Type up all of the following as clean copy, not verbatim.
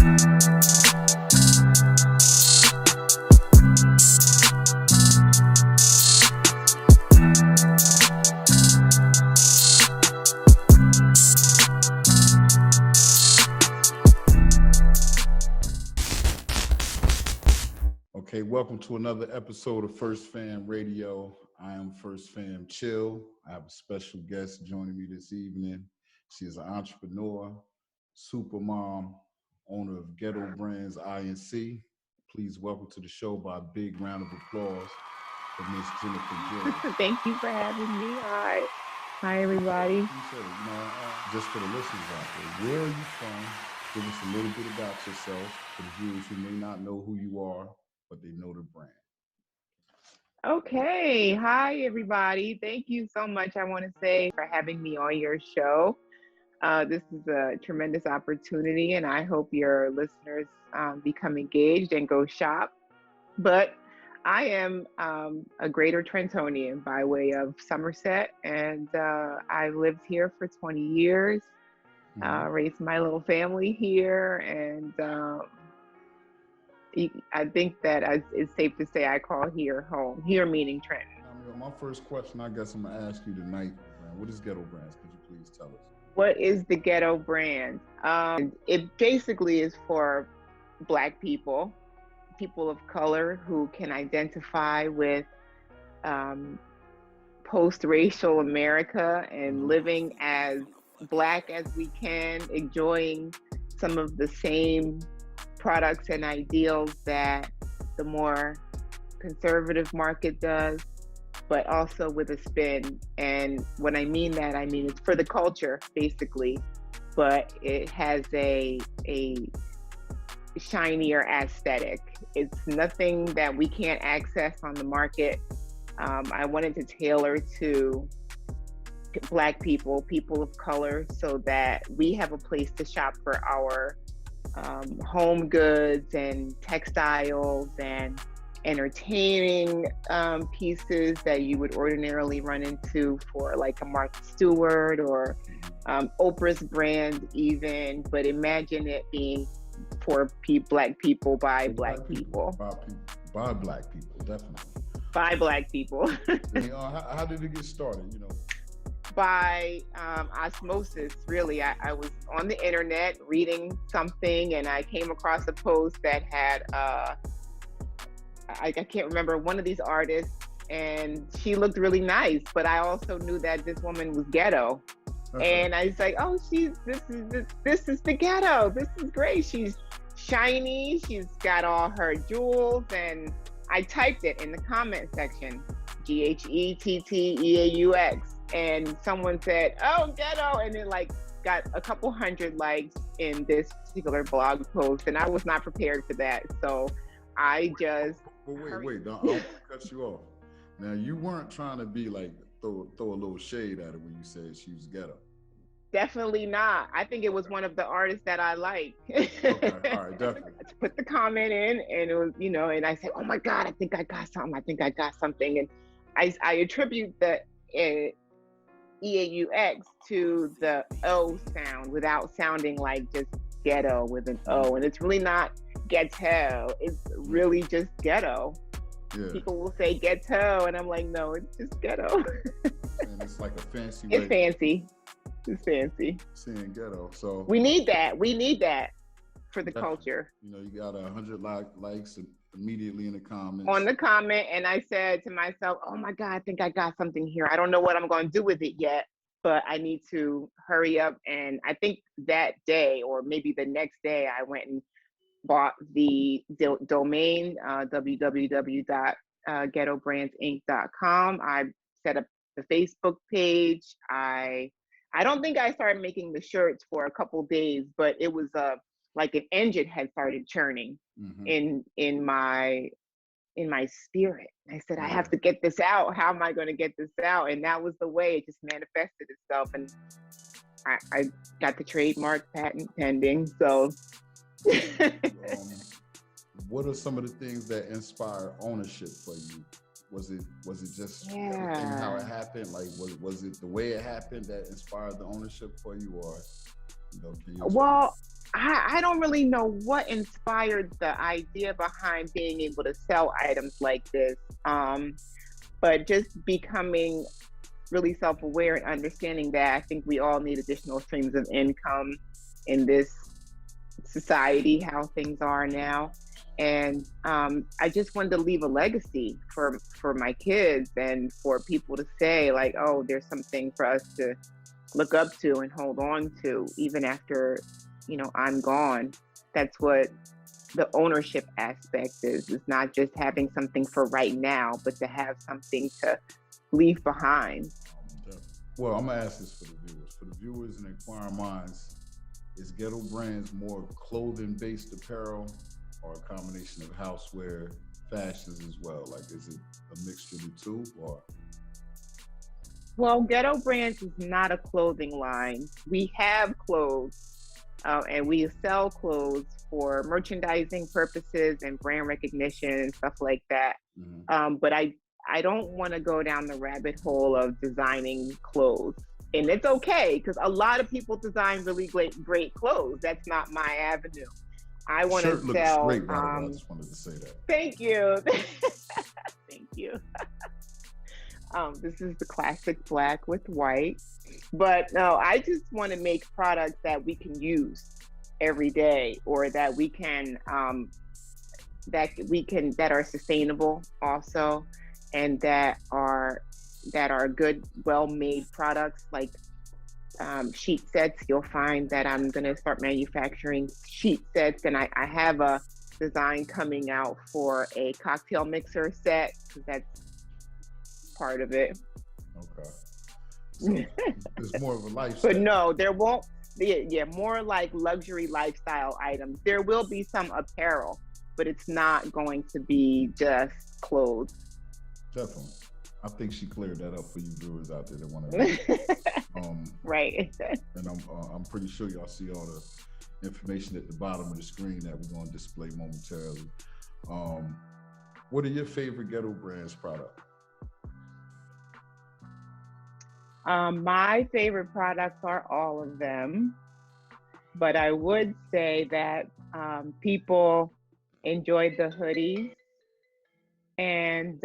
Okay, welcome to another episode of First Fam Radio. I am First Fam Chill. I have a special guest joining me this evening. She is an entrepreneur, super mom, owner of Ghetteau Brands INC. Please welcome to the show by a big round of applause for Miss Gennifer. Thank you for having me. Hi, everybody. Just for the listeners out there, where are you from? Give us a little bit about yourself for the viewers who may not know who you are, but they know the brand. Okay. Hi, everybody. Thank you so much. I want to say for having me on your show. This is a tremendous opportunity, and I hope your listeners become engaged and go shop. But I am a greater Trentonian by way of Somerset, and I've lived here for 20 years, raised my little family here, and I think that it's safe to say I call here home, here meaning Trenton. My first question, I guess I'm going to ask you tonight, what is Ghetteau Brands? Could you please tell us? What is the Ghetteau brand? It basically is for Black people of color who can identify with post-racial America and living as Black as we can, enjoying some of the same products and ideals that the more conservative market does, but also with a spin. And when I mean that, I mean it's for the culture, basically, but it has a shinier aesthetic. It's nothing that we can't access on the market. I wanted to tailor to Black people of color, so that we have a place to shop for our home goods and textiles and entertaining pieces that you would ordinarily run into for like a Martha Stewart or Oprah's brand even, but imagine it being for Black people by Black people. By Black people, definitely. By Black people. How did it get started, By osmosis, really. I was on the internet reading something, and I came across a post that had, I can't remember, one of these artists, and she looked really nice, but I also knew that this woman was ghetto. And I was like, oh, this is the Ghetteau. This is great. She's shiny. She's got all her jewels. And I typed it in the comment section, GHETTEAUX. And someone said, oh, Ghetteau. And it got a couple hundred likes in this particular blog post. And I was not prepared for that. So I just... Well, wait, don't cut you off. Now, you weren't trying to be throw a little shade at her when you said she was ghetto. Definitely not. I think it was one of the artists that I like. Okay, all right, definitely. I put the comment in, and it was, and I said, oh my God, I think I got something. And I attribute the EAUX to the O sound without sounding like just ghetto with an O. And it's really not ghetto. It's really just ghetto. Yeah. People will say ghetto, and I'm like, no, it's just ghetto. And it's like a fancy way. It's fancy. Saying ghetto. So we need that for the culture. You got 100 likes immediately in the comments. On the comment, and I said to myself, oh my God, I think I got something here. I don't know what I'm going to do with it yet, but I need to hurry up. And I think that day, or maybe the next day, I went and bought the domain, www.ghettobrandsinc.com. I set up the Facebook page. I don't think I started making the shirts for a couple days, but it was like an engine had started churning in my spirit. I said, I have to get this out. How am I going to get this out? And that was the way it just manifested itself. And I got the trademark patent pending. So what are some of the things that inspire ownership for you? Was it just everything how it happened? Like, was it the way it happened that inspired the ownership for you, or well, I don't really know what inspired the idea behind being able to sell items like this. But just becoming really self-aware and understanding that I think we all need additional streams of income in this society, how things are now. And I just wanted to leave a legacy for my kids and for people to say like, oh, there's something for us to look up to and hold on to even after, I'm gone. That's what the ownership aspect is. It's not just having something for right now, but to have something to leave behind. Well, I'm gonna ask this for the viewers. For the viewers and inquiring minds, is Ghetto Brands more clothing-based apparel or a combination of houseware, fashions as well? Like, is it a mixture of the two, or? Well, Ghetto Brands is not a clothing line. We have clothes, and we sell clothes for merchandising purposes and brand recognition and stuff like that. But I don't want to go down the rabbit hole of designing clothes. And it's okay, because a lot of people design really great clothes. That's not my avenue. I want to sell. Great, by the way. I just wanted to say that. Thank you. Thank you. This is the classic black with white. But no, I just want to make products that we can use every day, or that we can that are sustainable also, and that are good, well-made products. Like sheet sets, you'll find that I'm going to start manufacturing sheet sets, and I have a design coming out for a cocktail mixer set, because that's part of it. Okay. So it's more of a lifestyle. But no, there won't be, more like luxury lifestyle items. There will be some apparel, but it's not going to be just clothes. Definitely. I think she cleared that up for you viewers out there that want to right. And I'm pretty sure y'all see all the information at the bottom of the screen that we're going to display momentarily. What are your favorite Ghetto Brands products? My favorite products are all of them, but I would say that people enjoyed the hoodies, and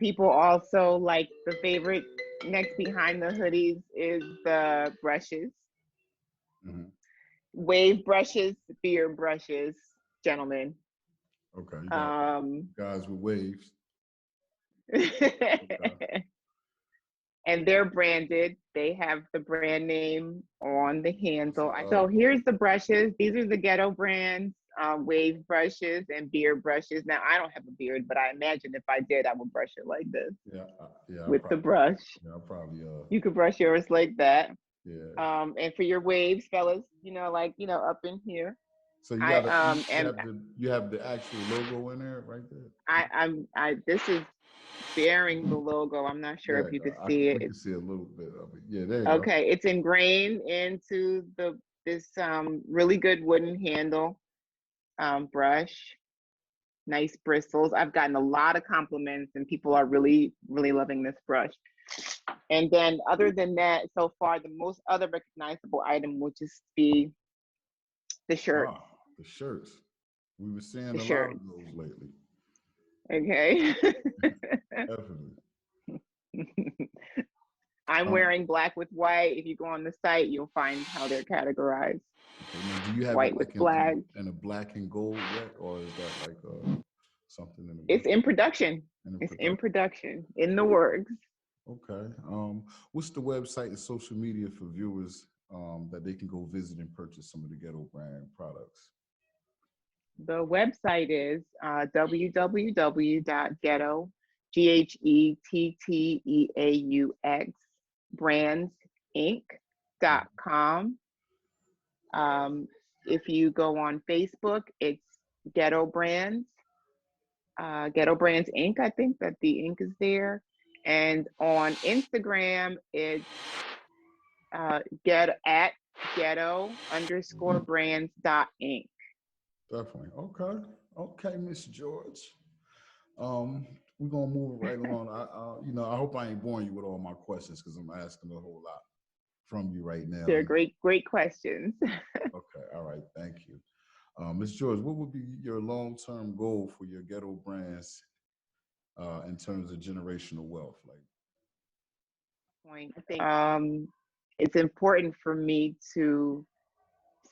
people also like the favorite next behind the hoodies is the brushes. Mm-hmm. Wave brushes, beard brushes, gentlemen. Okay, you got guys with waves. Okay. And they're branded. They have the brand name on the handle. So here's the brushes. These are the Ghetto Brands wave brushes and beard brushes. Now, I don't have a beard, but I imagine if I did, I would brush it like this. Yeah. With the brush. Yeah, I'll probably. You could brush yours like that. Yeah. And for your waves, fellas, up in here. So you have the actual logo in there right there. This is bearing the logo. I'm not sure if you could see it. You can see a little bit of it. Yeah, there you go. Okay, it's ingrained into this really good wooden handle brush. Nice bristles. I've gotten a lot of compliments, and people are really, really loving this brush. And then other than that, so far, the most other recognizable item would just be the shirt. The shirts. We were seeing a lot of those lately. Okay. Definitely. I'm wearing black with white. If you go on the site, you'll find how they're categorized. Okay, now, do you have white with black and a black and gold yet, or is that like something in the It's in production. It's in production, in the works. Okay. What's the website and social media for viewers that they can go visit and purchase some of the Ghetto Brand products? The website is www.ghetto, GHETTEAUX, brandsinc.com. If you go on Facebook, it's Ghetto Brands, Ghetto Brands Inc. I think that the ink is there. And on Instagram, it's ghetto_brands.inc. Definitely. Okay, Miss George. We're gonna move right along. I hope I ain't boring you with all my questions, because I'm asking a whole lot. from you right now? They're great questions. Okay, all right, thank you. Ms. George, what would be your long-term goal for your Ghetto Brands in terms of generational wealth? Like, I think it's important for me to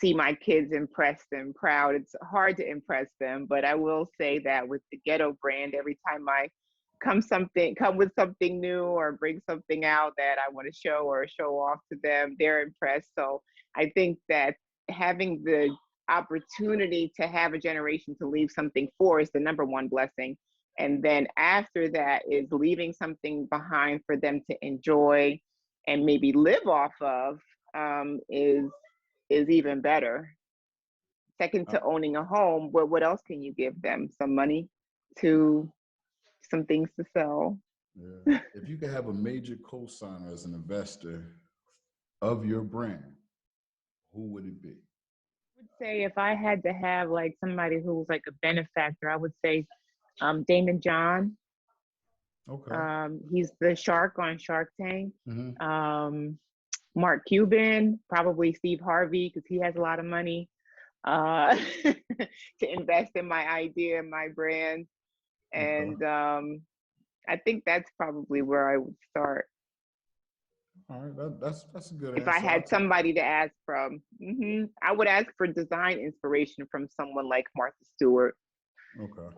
see my kids impressed and proud. It's hard to impress them, but I will say that with the Ghetto brand, every time I come with something new or bring something out that I want to show or show off to them, they're impressed. So I think that having the opportunity to have a generation to leave something for is the number one blessing. And then after that is leaving something behind for them to enjoy and maybe live off of, is even better. Second to owning a home, what else can you give them? Some money to some things to sell. yeah. If you could have a major co-signer as an investor of your brand, who would it be? I would say if I had to have like somebody who was like a benefactor, I would say Damon John. Okay. He's the shark on Shark Tank. Mm-hmm. Mark Cuban, probably Steve Harvey, because he has a lot of money to invest in my idea and my brand. And I think that's probably where I would start. All right, that's a good If answer. I had somebody to ask from, I would ask for design inspiration from someone like Martha Stewart,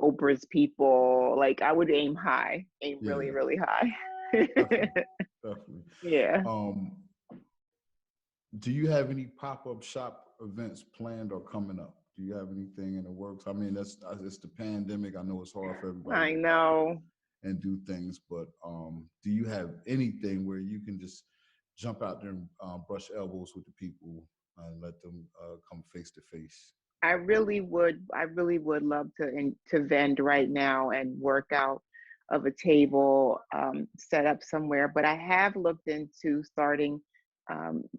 Oprah's people. Like I would aim high, really, really high. Definitely. Yeah. Do you have any pop-up shop events planned or coming up? Do you have anything in the works? I mean, it's the pandemic. I know it's hard for everybody. I know. And do things, but do you have anything where you can just jump out there and brush elbows with the people and let them come face to face? I really would love to vend right now and work out of a table set up somewhere. But I have looked into starting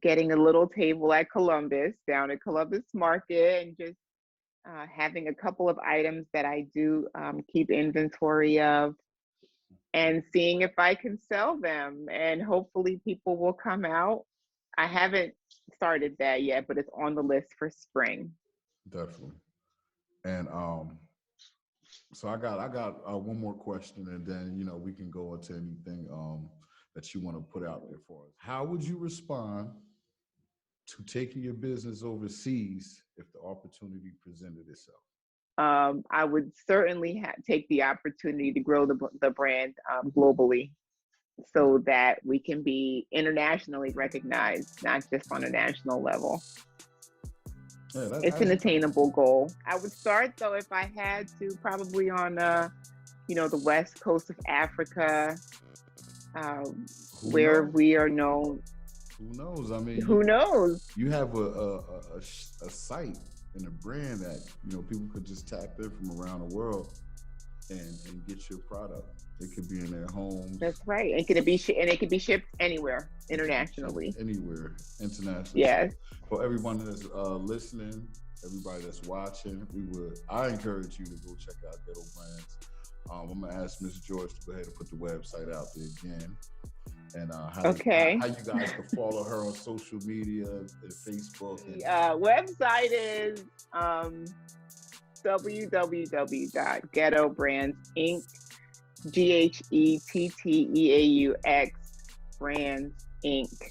getting a little table at Columbus, down at Columbus Market, and just having a couple of items that I do keep inventory of, and seeing if I can sell them, and hopefully people will come out. I haven't started that yet, but it's on the list for spring. Definitely. And so I got one more question, and then we can go into anything that you want to put out there for us. How would you respond to taking your business overseas if the opportunity presented itself? I would certainly take the opportunity to grow the brand globally, so that we can be internationally recognized, not just on a national level. Yeah, it's an attainable goal. I would start, though, if I had to, probably on the west coast of Africa, where we are known. Who knows? I mean, who knows? You have a site and a brand that people could just tap in from around the world and get your product. It could be in their homes. That's right. It could be shipped anywhere internationally. Anywhere internationally. Yes. So for everyone that's listening, everybody that's watching, I encourage you to go check out Ghetto Brands. I'm gonna ask Ms. George to go ahead and put the website out there again, and how you guys can follow her on social media, Facebook. Website is www.ghettobrandsinc. GHETTEAUX Brands Inc.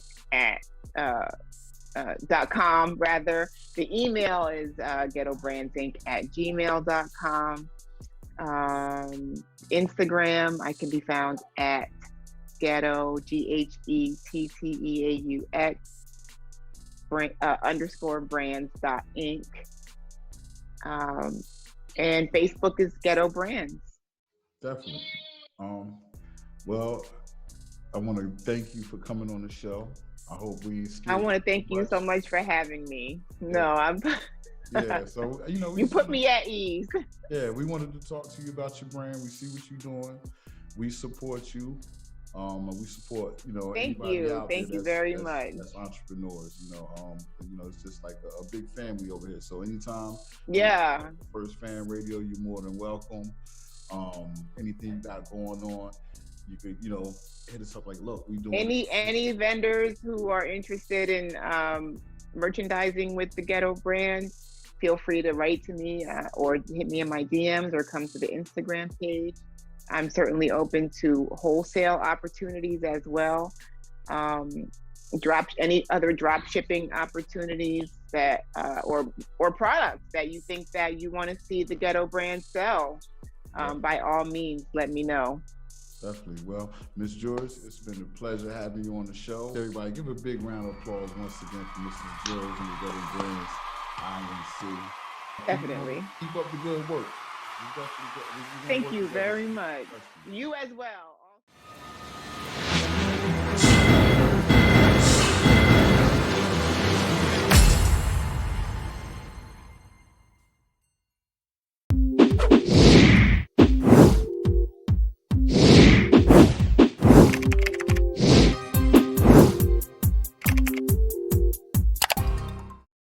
.com rather. The email is ghettobrandsinc@gmail.com. Instagram, I can be found at ghetto GHETTEAUX _brands.inc. And Facebook is Ghetto Brands. Definitely. Well, I want to thank you for coming on the show. I hope we. I want to thank you so much for having me. Yeah. No, I'm. Yeah, so you put me at ease. Yeah, we wanted to talk to you about your brand. We see what you're doing. We support you. We support Thank you very much. That's entrepreneurs. It's just like a big family over here. So anytime. Yeah. First Fan Radio, you're more than welcome. Anything you got going on, you could, hit us up like, look, we doing Any vendors who are interested in merchandising with the Ghetto brand, feel free to write to me or hit me in my DMs or come to the Instagram page. I'm certainly open to wholesale opportunities as well. Any other drop shipping opportunities that or products that you think that you want to see the Ghetto brand sell. By all means, let me know. Definitely. Well, Ms. George, it's been a pleasure having you on the show. Everybody, give a big round of applause once again for Mrs. George and the Ghetto Brands INC. Definitely. Keep up the good work. Thank you very much. You as well.